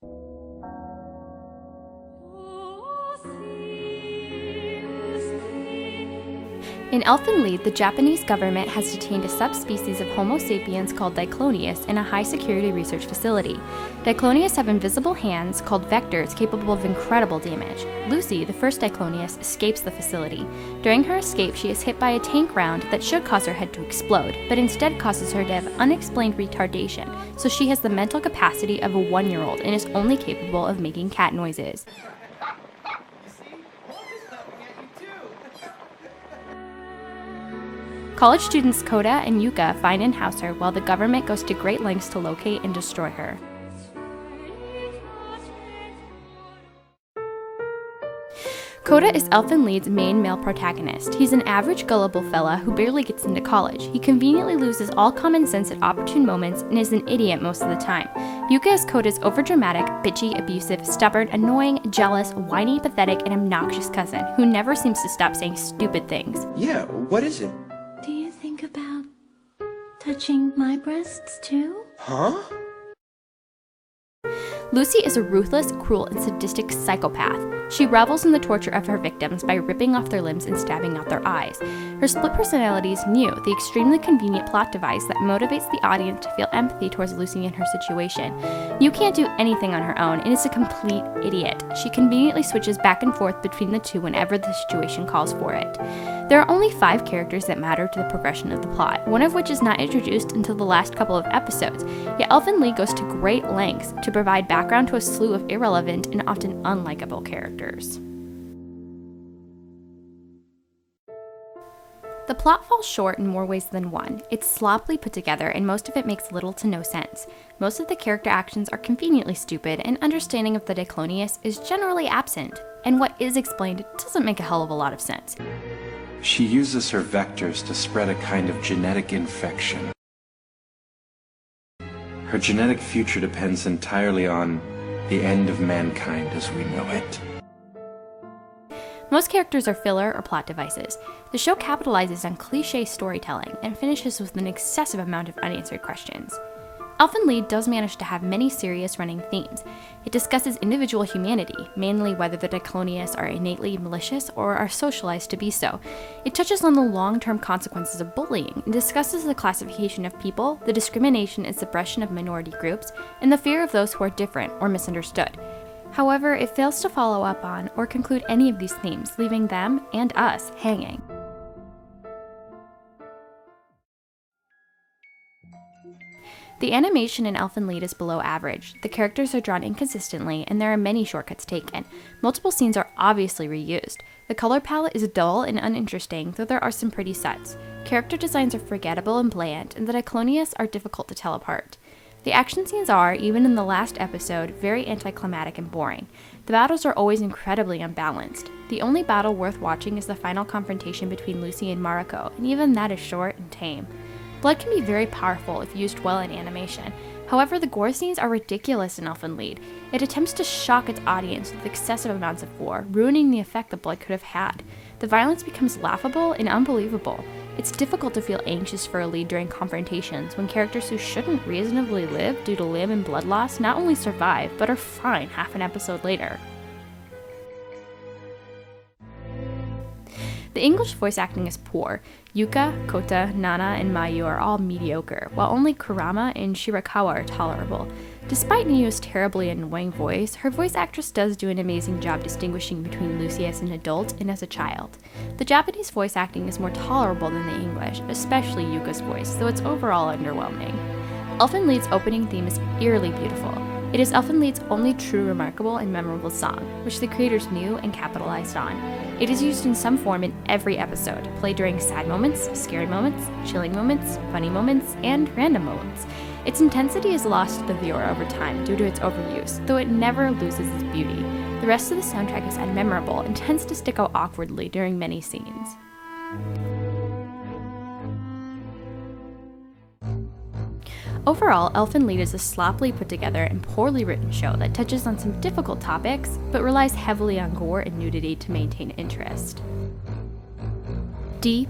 In Elfen Lied, the Japanese government has detained a subspecies of Homo sapiens called Diclonius in a high-security research facility. Diclonius have invisible hands called vectors capable of incredible damage. Lucy, the first Diclonius, escapes the facility. During her escape, she is hit by a tank round that should cause her head to explode, but instead causes her to have unexplained retardation, so she has the mental capacity of a 1-year-old and is only capable of making cat noises. College students Koda and Yuka find and house her while the government goes to great lengths to locate and destroy her. Koda is Elfen Lied's main male protagonist. He's an average, gullible fella who barely gets into college. He conveniently loses all common sense at opportune moments and is an idiot most of the time. Yuka is Koda's overdramatic, bitchy, abusive, stubborn, annoying, jealous, whiny, pathetic, and obnoxious cousin who never seems to stop saying stupid things. Yeah, what is it? Do you think about touching my breasts too? Huh? Lucy is a ruthless, cruel, and sadistic psychopath. She revels in the torture of her victims by ripping off their limbs and stabbing out their eyes. Her split personality is new, the extremely convenient plot device that motivates the audience to feel empathy towards Lucy and her situation. You can't do anything on her own and is a complete idiot. She conveniently switches back and forth between the two whenever the situation calls for it. There are only 5 characters that matter to the progression of the plot, one of which is not introduced until the last couple of episodes, yet Elfen Lied goes to great lengths to provide background to a slew of irrelevant and often unlikable characters. The plot falls short in more ways than one. It's sloppily put together and most of it makes little to no sense. Most of the character actions are conveniently stupid and understanding of the Diclonius is generally absent, and what is explained doesn't make a hell of a lot of sense. She uses her vectors to spread a kind of genetic infection. Her genetic future depends entirely on the end of mankind as we know it. Most characters are filler or plot devices. The show capitalizes on cliché storytelling and finishes with an excessive amount of unanswered questions. Elfen Lied does manage to have many serious running themes. It discusses individual humanity, mainly whether the Diclonius are innately malicious or are socialized to be so. It touches on the long-term consequences of bullying and discusses the classification of people, the discrimination and suppression of minority groups, and the fear of those who are different or misunderstood. However, it fails to follow up on or conclude any of these themes, leaving them and us hanging. The animation in Elfen Lied is below average. The characters are drawn inconsistently, and there are many shortcuts taken. Multiple scenes are obviously reused. The color palette is dull and uninteresting, though there are some pretty sets. Character designs are forgettable and bland, and the Diclonius are difficult to tell apart. The action scenes are, even in the last episode, very anticlimactic and boring. The battles are always incredibly unbalanced. The only battle worth watching is the final confrontation between Lucy and Mariko, and even that is short and tame. Blood can be very powerful if used well in animation. However, the gore scenes are ridiculous in Elfen Lied. It attempts to shock its audience with excessive amounts of gore, ruining the effect the blood could have had. The violence becomes laughable and unbelievable. It's difficult to feel anxious for a lead during confrontations when characters who shouldn't reasonably live due to limb and blood loss not only survive, but are fine half an episode later. The English voice acting is poor. Yuka, Kota, Nana, and Mayu are all mediocre, while only Kurama and Shirakawa are tolerable. Despite Nio's terribly annoying voice, her voice actress does do an amazing job distinguishing between Lucy as an adult and as a child. The Japanese voice acting is more tolerable than the English, especially Yuka's voice, though it's overall underwhelming. Elfen Lied's opening theme is eerily beautiful. It is Elfen Lied's only true remarkable and memorable song, which the creators knew and capitalized on. It is used in some form in every episode, played during sad moments, scary moments, chilling moments, funny moments, and random moments. Its intensity is lost to the viewer over time due to its overuse, though it never loses its beauty. The rest of the soundtrack is unmemorable and tends to stick out awkwardly during many scenes. Overall, Elfen Lied is a sloppily put together and poorly written show that touches on some difficult topics, but relies heavily on gore and nudity to maintain interest. D+.